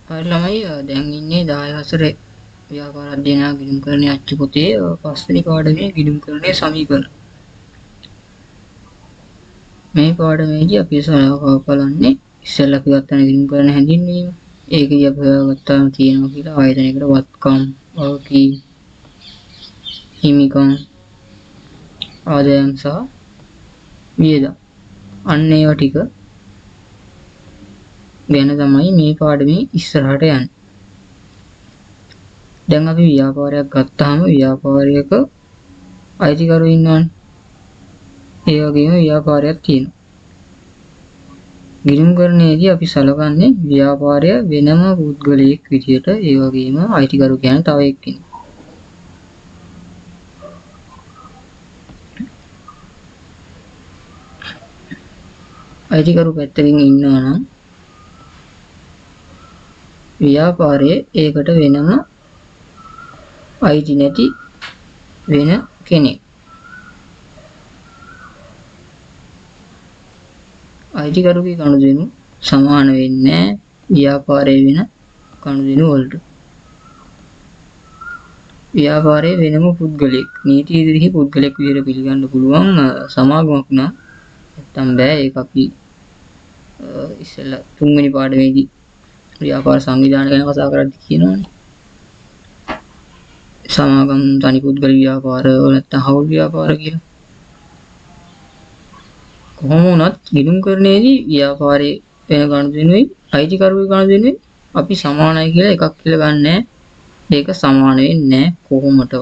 හරි ළමයි දැන් ඉන්නේ 10 හතරේ ව්‍යාපාර අධ්‍යයන ගිණුම් කරන්නේ අච්චු පොතේ පස්වෙනි පාඩමේ ගිණුම් කරන්නේ සමීකරණ. මේ පාඩමේදී අපි බලන්නේ ඉස්සෙල්ලා අපි ගන්න ගිණුම් කරන හැඳින්වීම. ඒකදී අපි හොයාගත්තාම තියෙනවා කියලා ආයතනයකට වත්කම්, වගකීම්, හිමිකම්, ආදායම් සහ වියදම්. අන්න ඒවා ටික ගැන තමයි මේ පාඩමේ ඉස්සරහට යන්නේ. දැන් අපි ව්‍යාපාරයක් ගත්තාම ව්‍යාපාරයක අයිතිකරු ඉන්නවනේ. ඒ වගේම ව්‍යාපාරයක් තියෙනවා. ගිණුම් කරන්නේදී අපි සලකන්නේ ව්‍යාපාරය වෙනම පුද්ගලයෙක් විදියට, ඒ වගේම අයිතිකරු කියන්නේ තව එක්කෙනෙක්. අයිතිකරු පැත්තකින් ඉන්නවා නම් ව්‍යාපාරයේ ඒකට වෙනම අයිති නැති වෙන කෙනෙක්. අයිතිකරුගේ කණුදෙනු සමාන වෙන්නේ ව්‍යාපාරයේ වෙන කණුදෙනු වලට. ව්‍යාපාරයේ වෙනම පුද්ගලෙක් නීති ඉදිරිහි පුද්ගලෙක් විදිහට පිළිගන්න පුළුවන් සමාගමක් නම් නැත්තම් බෑ. ඒක අපි ඉස්සෙල්ලා තුන්වෙනි පාඩමේදී ව්‍යාපාර සංවිධානය ගැන කතා කරද්දී කියනවානේ. සමාගම්, තනි පුද්ගල ව්‍යාපාර නැත්නම් හවුල් ව්‍යාපාර කියලා. කොහොම වුණත් ගිණුම් කරන්නේදී ව්‍යාපාරයේ වෙන ගනුදෙනුයි අයිතිකරුගේ ගනුදෙනුයි අපි සමානයි කියලා එකක් කියලා ගන්නෑ. දෙක සමාන වෙන්නේ නැහැ කොහොමදවත්.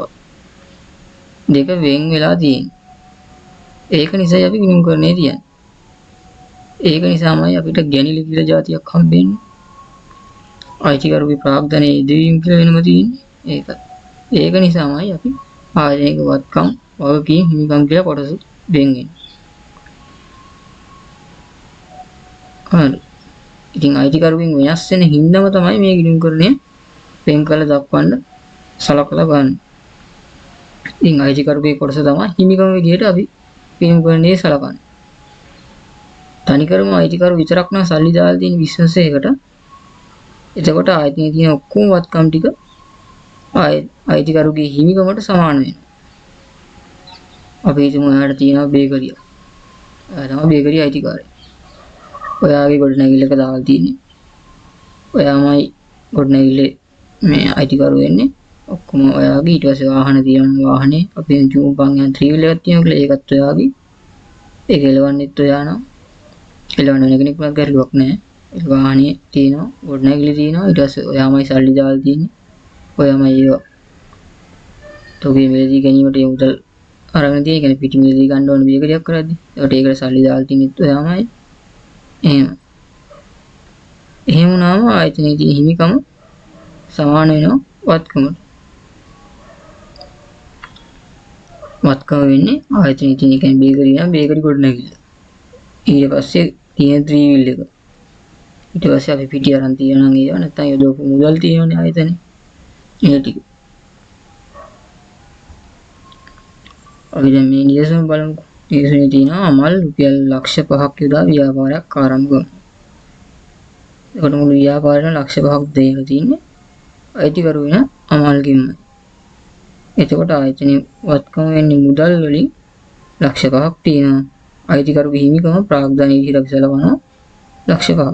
දෙක වෙන් වෙලා තියෙන්නේ. ඒක නිසායි අපි ගිණුම් කරන්නේ තියන්නේ. ඒක නිසාමයි අපිට ගැණිලි කියලා જાතියක් හම්බෙන්නේ. අයිතිකරුගේ ප්‍රාග්ධනයේ ඉදවීම කියලා වෙනම තියෙන්නේ. ඒක නිසාමයි අපි ආයතනික වත්කම්, වගකීම්, හිමිකම් කියලා කොටස් දෙන්නේ. හරි. ඉතින් අයිතිකරුගෙන් වෙනස් වෙන හින්දාම තමයි මේ ගිණුම් කරන්නේ වෙන් කළ දක්වන්න සලකලා ගන්න. ඉතින් අයිතිකරුගේ කොටස තමයි හිමිකම් විදිහට අපි ගිණුම් කරන්නේ සලකන්නේ. තනිකරම අයිතිකරු විතරක් නම් සල්ලි දාලා තියෙන බිස්නස් එකකට. එතකොට ආයතනයේ තියෙන ඔක්කොම වත්කම් ටික අයිතිකරුගේ හිමිකමට සමාන වෙනවා. අපි හිතමු ඔයාලට තියෙනවා බේකරිය. ඔයා තමයි බේකරිය අයිතිකාරයා. ඔයාගේ ගොඩනැගිල්ලක දාලා තියෙන්නේ. ඔයාමයි ගොඩනැගිල්ලේ මේ අයිතිකරු වෙන්නේ. ඔක්කොම ඔයාගේ. ඊට පස්සේ වාහන තියෙනවා. වාහනේ අපි ජූම්පන් යන ත්‍රිවිල් එකක් තියෙනවා කියලා ඒකත් ඔයාගේ. ඒක එලවන්නෙත් ඔයා නම්. එලවන්න වෙන කෙනෙක් මත් ගැටලුවක් නැහැ. ඒ වාහනේ තියෙනවා, ගොඩනැගිලි තියෙනවා. ඊට පස්සේ ඔයාමයි සල්ලි දාලා තියෙන්නේ. ඔයාමයි ඒවා තෝගේ මෙලදී ගැනීමට ඒ මුදල් අරගෙන තියෙන. කියන්නේ පිටි මෙලදී ගන්න ඕන බේකරියක් කරද්දී. ඒකට ඒකට සල්ලි දාලා තිනෙත් ඔයාමයි. එහෙම වුණාම ආයතනයේ තියෙන හිමිකම සමාන වෙනවා වත්කමට. වත්කම වෙන්නේ ආයතනයේ තියෙන කියන්නේ බේකරිය නම් බේකරි ගොඩනැගිල්ල. ඊට පස්සේ තියෙන ත්‍රිවිල් එක. ඊට පස්සේ අපි පිටි අරන් තියනවා නම් ඒවා නැත්නම් යොදවපු මුදල් තියෙනවනේ ආයතනේ. ඒ ටික. අපි දැන් මේ නිදසුන් බලමුකෝ. නිදසුනේ තියෙනවා අමල් රුපියල් ලක්ෂ 5ක් යොදා ව්‍යාපාරයක් ආරම්භ කරනවා. ඒකට මුළු ව්‍යාපාරේට ලක්ෂ 5ක් දෙන්න තියෙන්නේ අයිතිකරු වෙන අමල්ගෙන්මයි. එතකොට ආයතනයේ වත්කම වෙන්නේ මුදල් වලින් ලක්ෂ 5ක් තියෙනවා. අයිතිකරුගේ හිමිකම ප්‍රාග්ධනයේ විදිහට අපි සලකනවා ලක්ෂ 5ක්.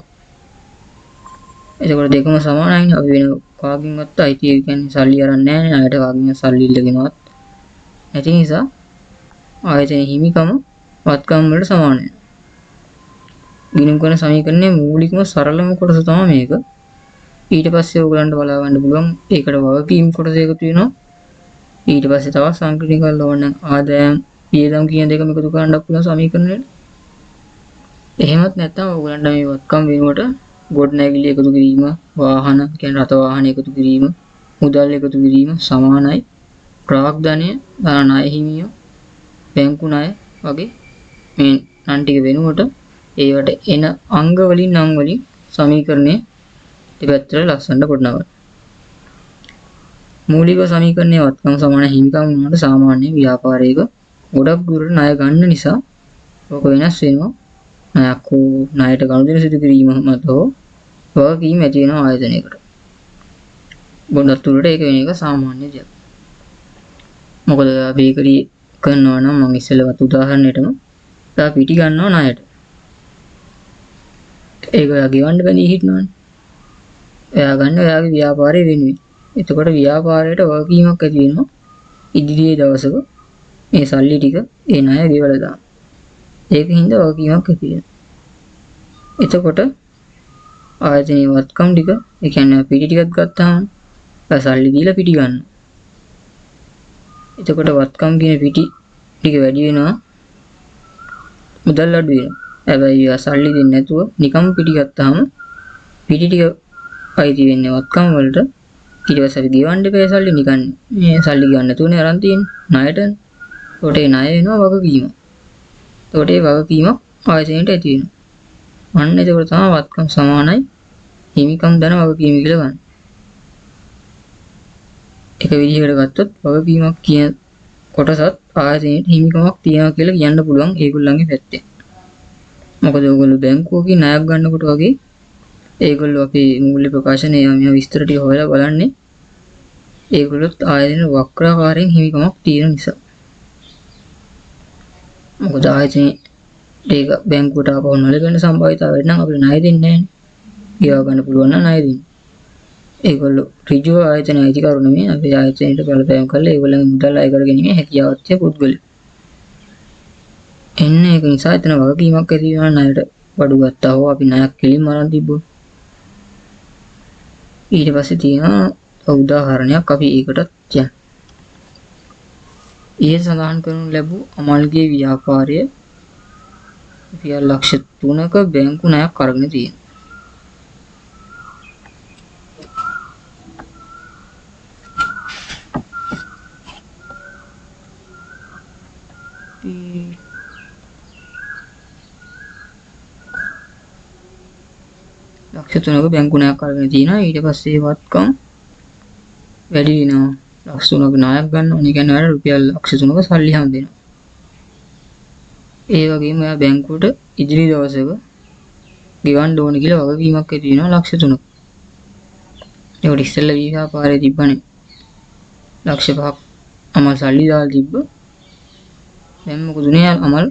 එතකොට දෙකම සමානයිනේ. අපි වෙන කාගෙන්වත් අයිතිය කියන්නේ සල්ලි අරන් නැහැ නේ. ණයට කාගෙන් සල්ලි ඉල්ලගෙනවත් නැති නිසා ආයතනයේ හිමිකම වත්කම් වලට සමාන වෙනවා. ගිණුම් කරන සමීකරණයේ මූලිකම සරලම කොටස තමයි මේක. ඊට පස්සේ ඔයගලන්ට බලා ගන්න පුළුවන් ඒකට වගකීම් කොටස එකතු වෙනවා. ඊට පස්සේ තවත් සංකීර්ණ කරලා ඕන ආදායම්, වියදම් කියන දෙකම එකතු කරන්න පුළුවන් සමීකරණයට. එහෙමත් නැත්නම් ඔයගලන්ට මේ වත්කම් වෙනුවට ගොඩනැගිලි එකතු කිරීම, වාහන කියන්නේ රථ වාහන එකතු කිරීම, මුදල් එකතු කිරීම සමානයි. ප්‍රාග්ධනය, ණය හිමිය, බැංකු ණය වගේ මේ නම් ටික වෙනුවට ඒවට එන අංග වලින් නම් වලින් සමීකරණය දෙපැත්තට ලස්සනට ගොඩනගන්න. මූලික සමීකරණයේ වත්කම් සමාන හිමිකම් වුණාට සාමාන්‍ය ව්‍යාපාරයක ගොඩක් දුරට ණය ගන්න නිසා ඕක වෙනස් වෙනවා. ණයක් හෝ ණයට ගනුදෙනු සිදු කිරීම මත හෝ වගකීම් ඇති වෙනවා ආයතනයකට. ගොඩක් දුරට ඒක වෙන එක සාමාන්‍ය දෙයක්. මොකද බේකරි කරනවා නම් මම ඉස්සෙල්ලා උදාහරණයටම තා පිටි ගන්නවා ණයට. ඒක ඔයා ගෙවන්න බැඳී හිටනවනේ. එයා ගන්න ඔයාගේ ව්‍යාපාරය වෙනුවෙන්. එතකොට ව්‍යාපාරයට වගකීමක් ඇති වෙනවා. ඉදිරියේ දවසක මේ සල්ලි ටික ඒ ණය ගෙවලා දාන්න. ඒකින්ද වගකීමක් ඇති වෙනවා. එතකොට ආයතනයේ වත්කම් ටික, ඒ කියන්නේ පිටි ටිකක් ගත්තාම සල්ලි දීලා පිටි ගන්න. එතකොට වත්කම් කියන පිටි ටික වැඩි වෙනවා. මුදල් අඩු වෙනවා. හැබැයි සල්ලි දෙන්නේ නැතුව නිකම් පිටි ගත්තාම පිටි ටික අයිති වෙන්නේ වත්කම් වලට. ඊට පස්සේ අපි ගෙවන්න බෑ සල්ලි නිකන්. මේ සල්ලි ගන්න නැතුවනේ අරන් තියෙන්නේ ණයටනේ. ඒකට ඒ ණය වෙනවා වගකීම. ඒකට ඒ වගකීම ආයතනයට ඇති වෙනවා. අන්න ඒකට තමයි වත්කම් සමානයි හිමිකම් ධන වගකීම කියලා ගන්න. එක විදිහකට ගත්තොත් වගකීමක් කියන කොටසත් ආයතනයේ හිමිකමක් තියෙනවා කියලා කියන්න පුළුවන් ඒගොල්ලන්ගේ පැත්තෙන්. මොකද ඕගොල්ලෝ බැංකුවකින් ණයක් ගන්නකොට වගේ ඒගොල්ලෝ අපේ මූල්‍ය ප්‍රකාශනයේ යම් විස්තර ටික හොයලා බලන්නේ ඒගොල්ලොත් ආයතන වක්‍රාකාරයෙන් හිමිකමක් තියෙන නිසා. මොකද ආයතනයේ ඒක බැංකුවට ආපහු නොලැබෙන සම්භාවිතාවය නම් අපිට ණය දෙන්නේ නැහැ. ගෙවා ගන්න පුළුවන් නම් ණය දෙන්නේ. ඒගොල්ලෝ ඍජුව ආයතන අයිතිකරු නෙමෙයි. අපේ ආයතනයට බලපෑම් කරලා ඒගොල්ලන්ගේ මුදල් අය කරගැනීමේ හැකියාවක් තියෙන පුද්ගලයෝ. එන්න ඒක නිසා එතන වගකීමක් ඇති වෙනවා ණයට බඩු ගත්තා හෝ අපි ණයක් කෙලින්ම අරන් තිබ්බොත්. ඊට පස්සේ තියෙනවා උදාහරණයක් අපි ඒකටත් කියන්න. ඊයේ සඳහන් කරනු ලැබූ අමල්ගේ ව්‍යාපාරය රුපියල් ලක්ෂ 3ක බැංකු ණයක් අරගෙන තියෙනවා. ලක්ෂ 3ක බැංකු ණයක් අරගෙන තියෙනවා. ඊට පස්සේ වත්කම් වැඩි වෙනවා. ලක්ෂ 3ක ණයක් ගන්නවා. ඒ කියන්නේ ඔයාලට රුපියල් ලක්ෂ 3ක සල්ලි හම්බෙනවා. ඒ වගේම ඔයා බැංකුවට ඉදිරි දවසක ගෙවන්න ඕන කියලා වගකීමක් ඇති වෙනවා ලක්ෂ 3ක. ඒකට ඉස්සෙල්ලා ව්‍යාපාරයේ තිබ්බනේ ලක්ෂ 5ක් අමල් සල්ලි දාලා තිබ්බ. දැන් මොකද උනේ? අමල්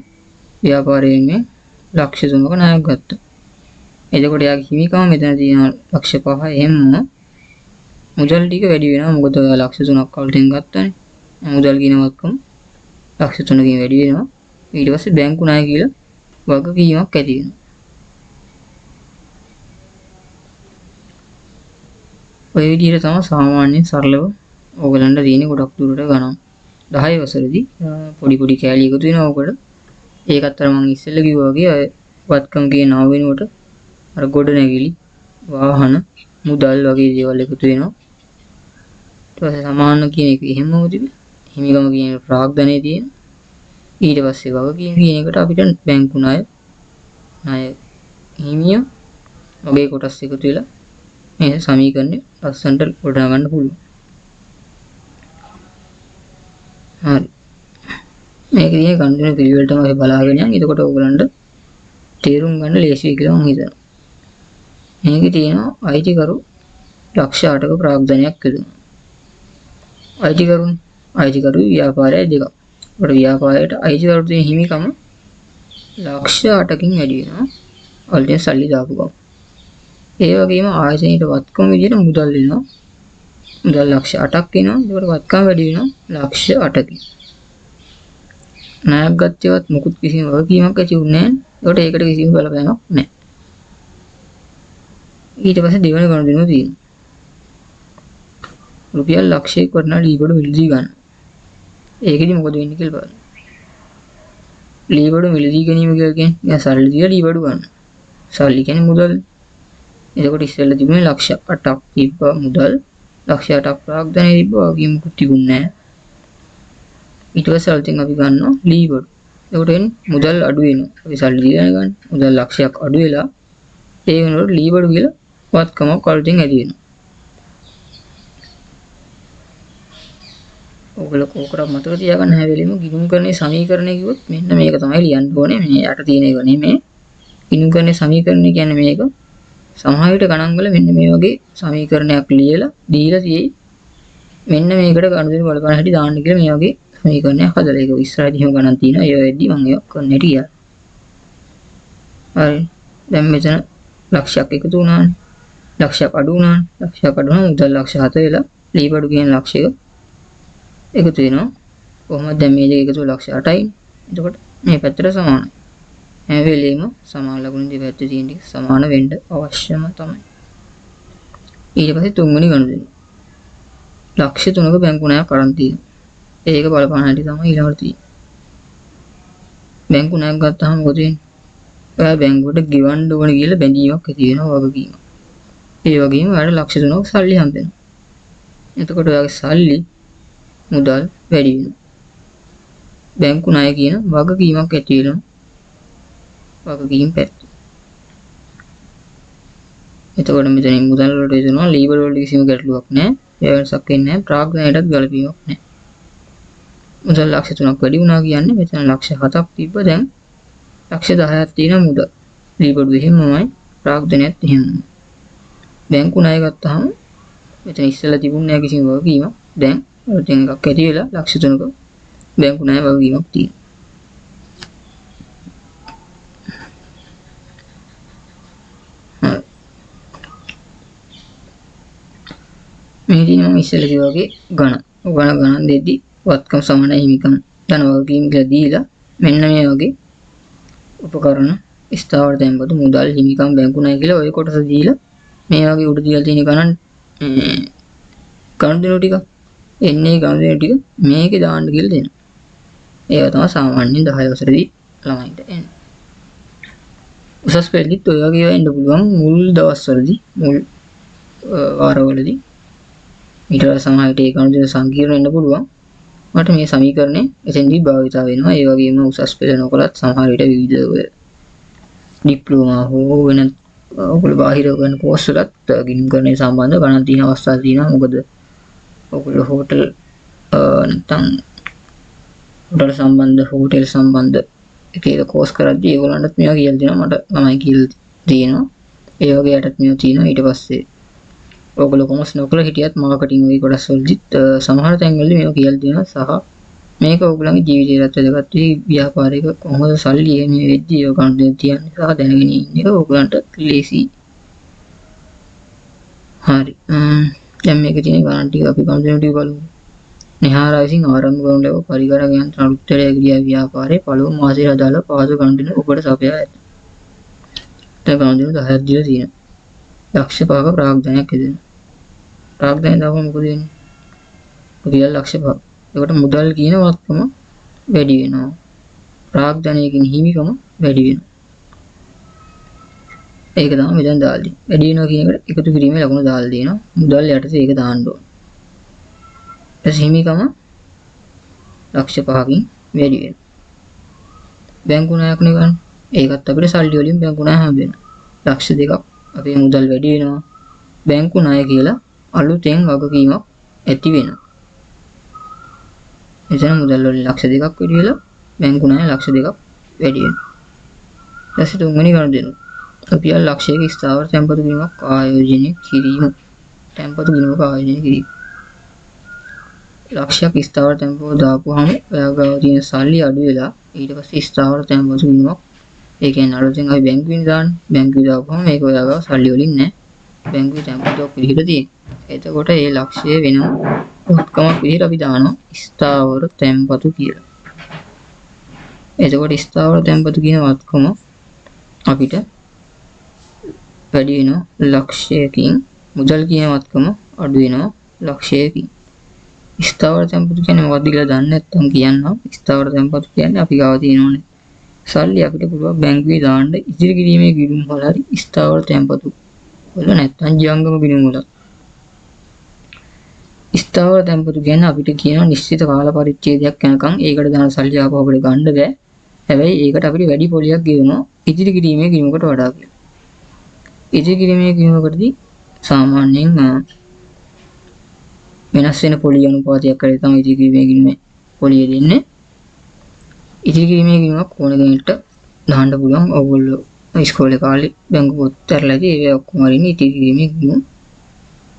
ව්‍යාපාරයෙන් මේ ලක්ෂ 3ක ණයක් ගත්තා. එතකොට යාගේ හිමිකම මෙතන තියෙනවා ලක්ෂ 5. එහෙම මුදල් ටික වැඩි වෙනවා. මොකද ඔයා ලක්ෂ 3ක් කවුලෙන් ගත්තානේ. මුදල් කියනවත්කම ලක්ෂ 3කින් වැඩි වෙනවා. ඊට පස්සේ බැංකු ණය කියලා වගකීමක් ඇති වෙනවා. ඔය විදිහට තමයි සාමාන්‍යයෙන් සරලව ඕගලන්ට තියෙන ගොඩක් දුරට ගණන්. 10 වසරේදී පොඩි පොඩි කෑලි එකතු වෙනවා ඔකට. ඒකත් අර මම ඉස්සෙල්ලා කිව්වා වගේ වත්කම් කියන නව වෙනුවට අර ගොඩ නැගිලි වාහන මුදල් වගේ දේවල් එකතු වෙනවා. ඊට පස්සේ සමාන කියන එක එහෙමම තිබෙනවා. හිමිකම කියන ප්‍රාග්ධනයේ තියෙන. ඊට පස්සේ වගකීම් කියන එකට අපිට බැංකු ණය හිමිය වගේ කොටස් එකතු වෙලා මේ සමීකරණය ලස්සනට ගොඩනගා ගන්න පුළුවන්. හරි. මේක දිහා කන්ටිනියු පිළිවෙලටම අපි බලාගෙන යන්න. එතකොට ඕගලන්ට තේරුම් ගන්න ලේසියි කියලා මම හිතනවා. මේකේ තියෙනවා අයිතිකරු ලක්ෂ 8ක ප්‍රාග්ධනයක් යොදනවා. අයිතිකරු ව්‍යාපාරය දෙකක්. ඒකට ව්‍යාපාරයට අයිතිකරු තියෙන හිමිකම ලක්ෂ 8කින් වැඩි වෙනවා. ඔල්ටෙන් සල්ලි දාපු ගමන්. ඒ වගේම ආයතනයේ වත්කම විදිහට මුදල් දෙනවා. මුදල් ලක්ෂ 8ක් වෙනවා. ඒකට වත්කම වැඩි වෙනවා ලක්ෂ 8කින්. ණයක් ගත්තේවත් මුකුත් කිසිම වගකීමක් ඇති වුණේ නැහැ. ඒකට කිසිම බලපෑමක් නැහැ. ඊට පස්සේ දෙවන ගණනුව තියෙනවා. රුපියල් ලක්ෂයක් වටනා ලීබඩු මිලදී ගන්න. ඒකෙදි මොකද වෙන්නේ කියලා බලන්න. ලීබඩු මිලදී ගැනීම කියන්නේ සල්ලි දීලා ලීබඩු ගන්න. සල්ලි කියන්නේ මුදල්. එතකොට ඉස්සෙල්ලා තිබුණේ ලක්ෂ 8ක් තිබ්බ මුදල්. ලක්ෂ 8ක් ප්‍රාග්ධනයේ තිබ්බා වගේ මුකුත් තිබුණේ නැහැ. ඊට පස්සේ අලුතෙන් අපි ගන්නවා ලීබඩු. ඒකට එන්නේ මුදල් අඩු වෙනවා. අපි සල්ලි දීලා ගන්න. මුදල් ලක්ෂයක් අඩු වෙලා ඒ වෙනකොට ලීබඩු කියලා වත්කමක් අලුතෙන් ඇති වෙනවා. ඔයගොල්ලෝ කෝකරක් මතක තියාගන්න හැම වෙලෙම ගිණුම් කරන්නේ සමීකරණය කිව්වොත් මෙන්න මේක තමයි ලියන්න ඕනේ. මේ යට තියෙන එක නෙමෙයි. ගිණුම් කරන්නේ සමීකරණය කියන්නේ මේක. සමහර විට ගණන් වල මෙන්න මේ වගේ සමීකරණයක් ලියලා දීලා තියෙයි. මෙන්න මේකට ගනුදෙනු බලපාන හැටි දාන්න කියලා මේ වගේ සමීකරණයක් හදලා ඒක ඉස්සරහදීම ගණන් තියෙනවා. ඒ වෙද්දි මම ඒක කරන්න හැටි කියලා. හරි. දැන් මෙතන ලක්ෂයක් එකතු වුණානේ. ලක්ෂයක් අඩු වුණානේ. ලක්ෂයක් අඩු වුණා මුදල් ලක්ෂ 7 වෙලා ලීබඩු කියන ලක්ෂය එකතු වෙනවා. කොහොමද දැන් මේ දෙක එකතු ලක්ෂ 8යි. එතකොට මේ පැත්තට සමානයි. හැම වෙලෙම සමාන ලකුණු දෙපැත්තේ තියෙන ටික සමාන වෙන්න අවශ්‍යම තමයි. ඊට පස්සේ තුන්වෙනි ගනුදෙනු. ලක්ෂ 3ක බැංකු ණයක් අරන් තියෙනවා. ඒක බලපාන හැටි තමයි ඊළඟට තියෙන්නේ. බැංකු ණයක් ගත්තාම මොකද වෙන්නේ? ඔයා බැංකුවට ගෙවන්න ඕන කියලා බැඳීමක් ඇති වෙනවා වගකීමක්. ඒ වගේම ඔයාලට ලක්ෂ 3ක සල්ලි හම්බ වෙනවා. එතකොට ඔයාගේ සල්ලි මුදල් වැඩි වෙනවා. බැංකු ණය කියන වගකීමක් ඇති වෙනවා. වගකීම් පැත්ත. එතකොට මෙතනින් මුදල් වලට යනවා ලීබර් වලට කිසිම ගැටලුවක් නැහැ. ඒ වෙනසක් වෙන්නේ නැහැ. ප්‍රාග්ධනයටත් ගැලපීමක් නැහැ. මුදල් ලක්ෂ 3ක් වැඩි වුණා කියන්නේ මෙතන ලක්ෂ 7ක් තිබ්බ දැන් ලක්ෂ 10ක් තියෙන මුදල්. ලීබඩු එහෙමමයි ප්‍රාග්ධනයත් එහෙමමයි. බැංකු ණය ගත්තාම මෙතන ඉස්සෙල්ලා තිබුණ නැහැ කිසිම වගකීමක්. දැන් වටින් එකක් ඇති වෙලා ලක්ෂ 3ක බැංකු ණය වගකීමක් තියෙනවා. මේ දින මම ඉස්සෙල්ලා කිව්වා වගේ ගණන් දෙද්දි වත්කම් සමානයි හිමිකම් ධන වගකීම් කියලා දීලා මෙන්න මේ වගේ උපකරණ ස්ථාවර තැන්පතු මුදල් හිමිකම් බැංකු ණය කියලා ඔය කොටස දීලා මේ වගේ උඩ දීලා තියෙන ගණන් ටික එන්නේ ගණන් ටික මේකේ දාන්න කියලා දෙනවා. ඒවා තමයි සාමාන්‍යයෙන් 10 වසරේදී ළමයින්ට එන්නේ. උසස් පෙළේත් ඔය වගේ ඒවා එන්න පුළුවන් මුල් දවස්වලදී මුල් වාරවලදී. ඊට පස්සේ සමහර විට ඒ ගණන් සංකීර්ණ වෙන්න පුළුවන්. මට මේ සමීකරණය එතෙන්දී භාවිතා වෙනවා. ඒ වගේම උසස් පෙළ නොකලත් සමහර විට විවිධ ඩිප්ලෝමා හෝ වෙන ඔයගොල්ලෝ බාහිර කරන කෝස් වලත් ගිණුම් කරන්නේ සම්බන්ධ ගණන් තියෙන අවස්ථා තියෙනවා. මොකද ඔයගොල්ලෝ හෝටල් නැත්නම් හෝටල් සම්බන්ධ එක කෝස් කරද්දී ඒගොල්ලන්ටත් මේවා කියලා දෙනවා. මට ළමයි කියලා තියෙනවා. ඒ වගේ යටත් මේවා තියෙනවා. ඊට පස්සේ ඔයගොල්ලෝ කොමර්ස් නොකර හිටියත් මාකටිං වගේ කොටස් වලදීත් සමහර තැන්වලදී මේවා කියලා දෙනවා. සහ මේක ඔයගොල්ලන්ගේ ජීවිතයටත් වැදගත් වෙයි. ව්‍යාපාරික කොහොමද සල්ලි එන්නේ වෙද්දී ඔය ගණන් තියන්නේ සහ දැනගෙන ඉන්න එක ඔයගොල්ලන්ට ලේසි. හරි. දැන් මේකේ තියෙන ගණන් ටික අපි ගණන් ටික බලමු. නිහාර විසින් ආරම්භ කරන ලබ පරිකරක යන්ත්‍ර අලුත්තරය ක්‍රියා ව්‍යාපාරයේ පළමු මාසයේ අදාළ පහසු ගණන් ඔබට සපයා ඇත. දැන් ගණන් 10ක් දීලා තියෙනවා. ලක්ෂ 5ක ප්‍රාග්ධනයක් හදන්න. ප්‍රාග්ධනය දාපුවම මොකද වෙන්නේ? රුපියල් ලක්ෂ 5ක්. ඒකට මුදල් කියන වත්කම වැඩි වෙනවා. ප්‍රාග්ධනයකින් හිමිකම වැඩි වෙනවා. ඒක තමයි මෙතන දාලා දෙන්නේ. වැඩි වෙනවා කියන එකට එකතු කිරීමේ ලකුණ දාලා දෙනවා. මුදල් යටතේ ඒක දාන්න ඕන. ඊට හිමිකම ලක්ෂ 5කින් වැඩි වෙනවා. බැංකු ණයක් නේ ගන්න. ඒකත් අපිට සල්ලි වලින් බැංකු ණය හම්බ වෙනවා. ලක්ෂ 2ක් අපේ මුදල් වැඩි වෙනවා. බැංකු ණය කියලා අලුතෙන් වගකීමක් ඇති වෙනවා. එතන මුදල් වලින් ලක්ෂ 2ක් වැඩි වෙලා බැංකු ණය ලක්ෂ 2ක් වැඩි වෙනවා. ඊට තුන්වෙනි ගණන් දෙනවා. රුපියල් ලක්ෂයක ස්ථාවර තැන්පතු ගිණුමක් ආයෝජනය කිරීම. තැන්පතු ගිණුමක ආයෝජනය කිරීම. ලක්ෂයක් ස්ථාවර තැන්පතු දාපුවාම ඔයාගාව තියෙන සල්ලි අඩු වෙලා ඊට පස්සේ ස්ථාවර තැන්පතු ගිණුමක් ඒ කියන්නේ අලුතෙන් අපි බැංකුවෙන් දාන්නේ. බැංකුවේ දාපුවම මේක ඔයාගාව සල්ලි වලින් නැහැ. බැංකුවේ තැන්පතුවක් විදිහට තියෙනවා. එතකොට ඒ ලක්ෂය වෙනම උත්කමක් විදිහට අපි දානවා ස්ථාවර තැන්පතු කියලා. එතකොට ස්ථාවර තැන්පතු කියන වත්කම අපිට වැඩි වෙනවා ලක්ෂයකින්. මුදල් කියන වත්කම අඩු වෙනවා ලක්ෂයකින්. ස්ථාවර තැන්පතු කියන්නේ මොකක්ද කියලා දන්නේ නැත්නම් කියන්නම්. ස්ථාවර තැන්පතු කියන්නේ අපි ගාව තියෙනෝනේ සල්ලි අපිට පුළුවන් බැංකුවේ දාන්න ඉදිරි කිරීමේ ගිණුම් වල හරි ස්ථාවර තැන්පතු වල නැත්නම් ජංගම ගිණුම් වල. ස්ථාවර තැන්පතු කියන්නේ අපිට කියන නිශ්චිත කාල පරිච්ඡේදයක් යනකම් ඒකට දාන සල්ලි ආපහු අපිට ගන්න බෑ. හැබැයි ඒකට අපිට වැඩි පොලියක් ගෙවනවා ඉදිරි කිරීමේ ගිණුමකට වඩා කියලා. ඉදිරි කිරීමේ ගිණුමකටදී සාමාන්‍යයෙන් වෙනස් වෙන පොලි අනුපාතයක් කරේ තමයි ඉදිරි කිරීමේ ගිණුමේ පොලිය දෙන්නේ. ඉදිරි කිරීමේ ගිණුමක් ඕන කෙනෙක්ට දාන්න පුළුවන්. ඔයගොල්ලෝ ඉස්කෝලේ කාලේ බැංකු පොත් ඇරලා ඉතින් ඒවා ඔක්කොම අරින්න ඉතිරි කිරීමේ ගිණුම්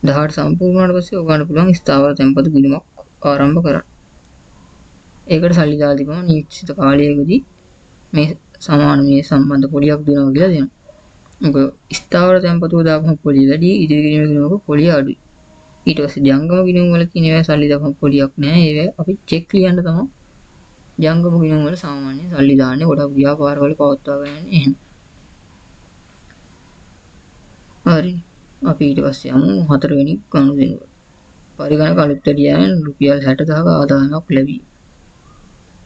18 සම්පූර්ණ වුණාට පස්සේ ඔයගොල්ලන්ට පුළුවන් ස්ථාවර තැන්පතු ගිණුමක් ආරම්භ කරන්න. ඒකට සල්ලි දාලා තිබුණා නිශ්චිත කාලයකදී මේ සමාන මේ සම්බන්ධ පොලියක් දෙනවා කියලා දෙනවා. මොකද ස්ථාවර තැන්පතුව දාපුවම පොලිය වැඩි ඉදිරි කිරීමේ ගිණුමක පොලිය අඩුයි. ඊට පස්සේ ජංගම ගිණුම් වල තියෙන ඒවා සල්ලි දාපුවම පොලියක් නැහැ. ඒවා අපි චෙක් ලියන්න තමයි ජංගම ගිණුම් වල සාමාන්‍ය සල්ලි දාන්නේ. ගොඩක් ව්‍යාපාරවල පවත්වා ගන්න එහෙම. හරි. අපි ඊට පස්සේ යමු 4 වෙනි ගනුදෙනුවට. පරිගණක අලුත් වැඩියෙන් රුපියල් 60000ක ආදායමක් ලැබී.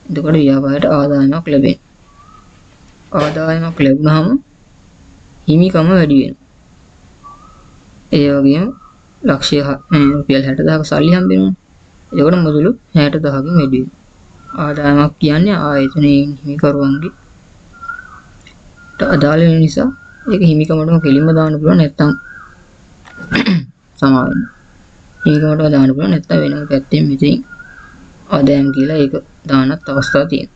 එතකොට ව්‍යාපාරයට ආදායමක් ලැබෙනවා. ආදායමක් ලැබුණාම හිමිකම වැඩි වෙනවා. ඒ වගේම ලක්ෂය රුපියල් 60000ක සල්ලි හම්බ වෙනවා. එතකොට මුදලු 60000කින් වැඩි වෙනවා. ආදායමක් කියන්නේ ආයතනයේ හිමිකරුවන්ගේ අදාළ වෙන නිසා ඒක හිමිකමටම කෙලින්ම දාන්න පුළුවන් නැත්නම් සමාවෙන්න. හිමිකමටම දාන්න පුළුවන් නැත්නම් වෙනම පැත්තෙන් මෙතනින් ආදායම් කියලා ඒක දාන්නත් අවස්ථා තියෙනවා.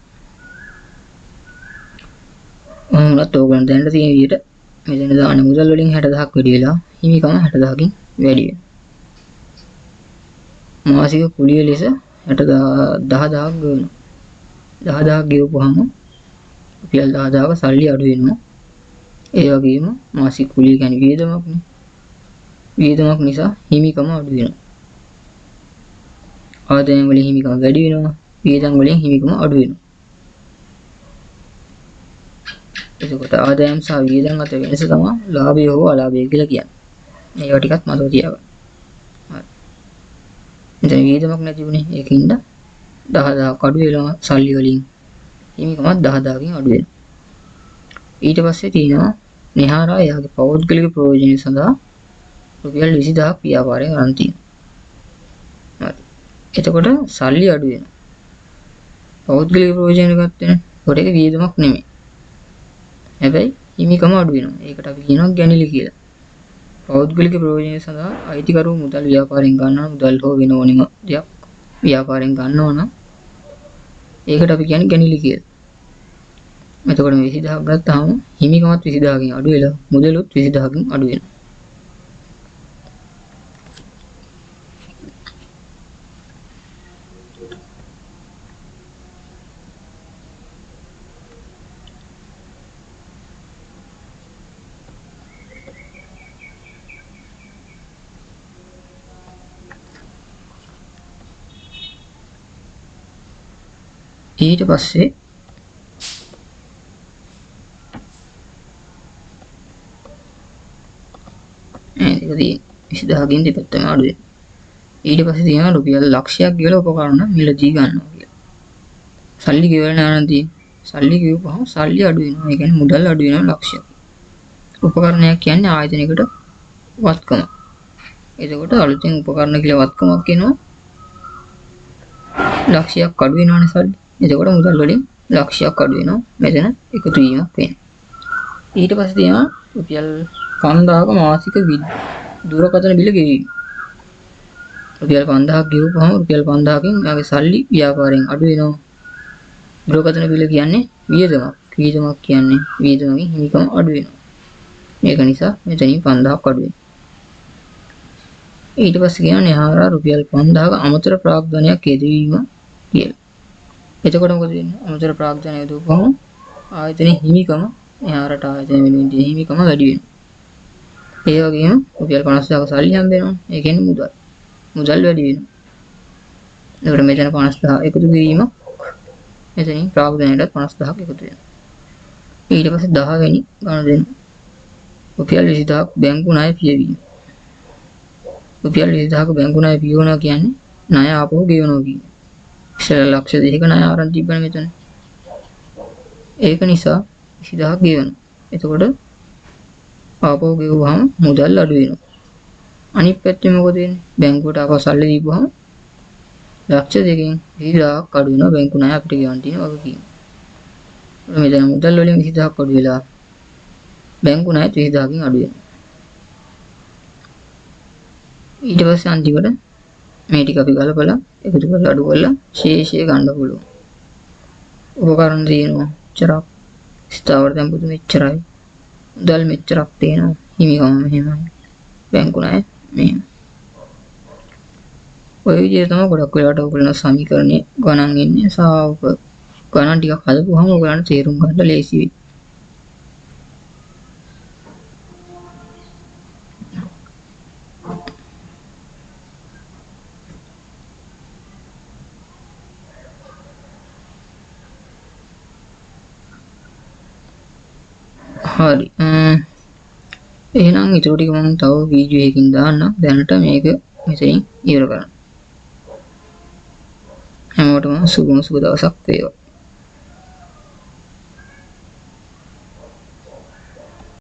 මොනවත් ඕගොල්ලන් දැනට තියෙන විදිහට මෙතන දාන මුදල් වලින් 60000ක් වැඩි වෙලා හිමිකම 60000කින් වැඩි වෙනවා. මාසික කුලිය ලෙස 10000ක් ගන්නවා. 10000ක් ගෙවපුවාම රුපියල් 10000ක සල්ලි අඩු වෙනවා. ඒ වගේම මාසික කුලිය කියන්නේ වියදමක් නේ. වියදමක් නිසා හිමිකම අඩු වෙනවා. ආදායම් වලින් හිමිකම වැඩි වෙනවා. වියදම් වලින් හිමිකම අඩු වෙනවා. එතකොට ආදායම් සහ වියදම් අතර වෙනස තමයි ලාභය හෝ අලාභය කියලා කියන්නේ. ඒවා ටිකක් මතක තියාගන්න. හරි. දැන් වියදමක් නැති වුණේ ඒකින්ද 10000ක් අඩු වෙනවා සල්ලි වලින්. හිමිකමත් 10000කින් අඩු වෙනවා. ඊට පස්සේ තියෙනවා නිහාරා යාගේ පෞද්ගලික ප්‍රයෝජන සඳහා රුපියල් 20000ක් ව්‍යාපාරයෙන් අරන් තියෙනවා. හරි. එතකොට සල්ලි අඩු වෙනවා. පෞද්ගලික ප්‍රයෝජන ගත්තේ කොට ඒක වියදමක් නෙමෙයි. හැබැයි හිමිකම අඩු වෙනවා. ඒකට අපි කියනවා ගැනිලි කියලා. පෞද්ගලික ප්‍රයෝජන සඳහා අයිතිකරු මුදල් ව්‍යාපාරයෙන් ගන්නවා මුදල් හෝ වෙන ඕනෙම දෙයක් ව්‍යාපාරයෙන් ගන්නවා නම් ඒකට අපි කියන්නේ ගැනිලි කියලා. එතකොට මේ 20000ක් ගත්තාම හිමිකමත් 20000කින් අඩු වෙලා මුදලුත් 20000කින් අඩු වෙනවා. ඊට පස්සේ ඒක 20000කින් දෙපැත්තම අඩු වෙනවා. ඊට පස්සේ තියෙනවා රුපියල් ලක්ෂයක් ගෙවලා උපකරණ මිලදී ගන්නවා කියලා. සල්ලි ගෙවලා නාන තියෙන්නේ. සල්ලි ගෙවපුවම සල්ලි අඩු වෙනවා. ඒ කියන්නේ මුදල් අඩු වෙනවා ලක්ෂයක්. උපකරණයක් කියන්නේ ආයතනයකට වත්කම. එතකොට අලුතෙන් උපකරණ කියලා වත්කමක් එනවා. ලක්ෂයක් අඩු වෙනවනේ සල්ලි. එතකොට මුදල් වලින් ලක්ෂයක් අඩු වෙනවා. මෙතන එකතු වීමක් වෙනවා. ඊට පස්සේ තියෙනවා රුපියල් 5000ක මාසික දුරකථන බිල ගෙවීම. රුපියල් 5000ක් ගෙවුවම රුපියල් 5000කින් යාගේ සල්ලි ව්‍යාපාරයෙන් අඩු වෙනවා. දුරකථන බිල කියන්නේ වියදමක්. වියදමක් කියන්නේ වියදමකින් හිමිකම අඩු වෙනවා. මේක නිසා මෙතනින් 5000ක් අඩු වෙනවා. ඊට පස්සේ කියනවා නිහාරා රුපියල් 5000ක අමතර ප්‍රාග්ධනයක් යෙදවීම කියලා. එතකොට මොකද වෙන්නේ? අමතර ප්‍රාග්ධනය යෙදවුවම ආයතනයේ හිමිකම නිහාරට ආයතන වෙනුවෙන් තියෙන හිමිකම වැඩි වෙනවා. ඒ වගේම රුපියල් 50000ක සල්ලි හම්බ වෙනවා. ඒ කියන්නේ මුදල්. මුදල් වැඩි වෙනවා. එතකොට මෙතන 50000 එකතු කිරීම මෙතනින් ප්‍රාග්ධනයටත් 50000ක් එකතු වෙනවා. ඊට පස්සේ 10 වෙනි ගණන රුපියල් 20000ක් බැංකු ණය පියවීම. රුපියල් 20000ක බැංකු ණය පියවනවා කියන්නේ ණය ආපහු ගෙවනවා කියන්නේ. ඉස්සෙල්ලා ලක්ෂ 2ක ණය ආරම්භ තිබ්බනේ මෙතන. ඒක නිසා 20000ක් ගෙවනවා. එතකොට ආපහු ගෙවුවාම මුදල් අඩු වෙනවා. අනිත් පැත්තේ මොකද වෙන්නේ? බැංකුවට ආපහු සල්ලි දීපුවාම ලක්ෂ 2කින් 20000ක් අඩු වෙනවා බැංකු ණය අපිට ගෙවන්න තියෙන වගකීම. මෙතන මුදල් වලින් 20000ක් අඩු වෙලා බැංකු ණයත් 20000කින් අඩු වෙනවා. ඊට පස්සේ අන්තිමට මේ ටික අපි ගලපලා එකතු කරලා අඩු කරලා ශේෂය ගන්න පුළුවන්. උපකරණ තියෙනවා. චරක් ස්ථාවර තැන්පතු මෙච්චරයි. මුදල් මෙච්චරක් තියෙනවා. හිමිකම මෙහෙමයි. බැංකු ණය මෙහෙම. ඔය විදිහට තමයි ගොඩක් වෙලාවට ඔයගොල්ලෝ සමීකරණේ ගණන් එන්නේ. ගණන් ටිකක් හදපුවාම ඔයගොල්ලන්ට තේරුම් ගන්න ලේසි වෙයි. හරි. එහෙනම් ඊටු ටික මම තව වීඩියෝ එකකින් දාන්නම්. දැනට මේක මෙතනින් ඉවර කරන්න. හැමෝටම සුබ දවසක් වේවා.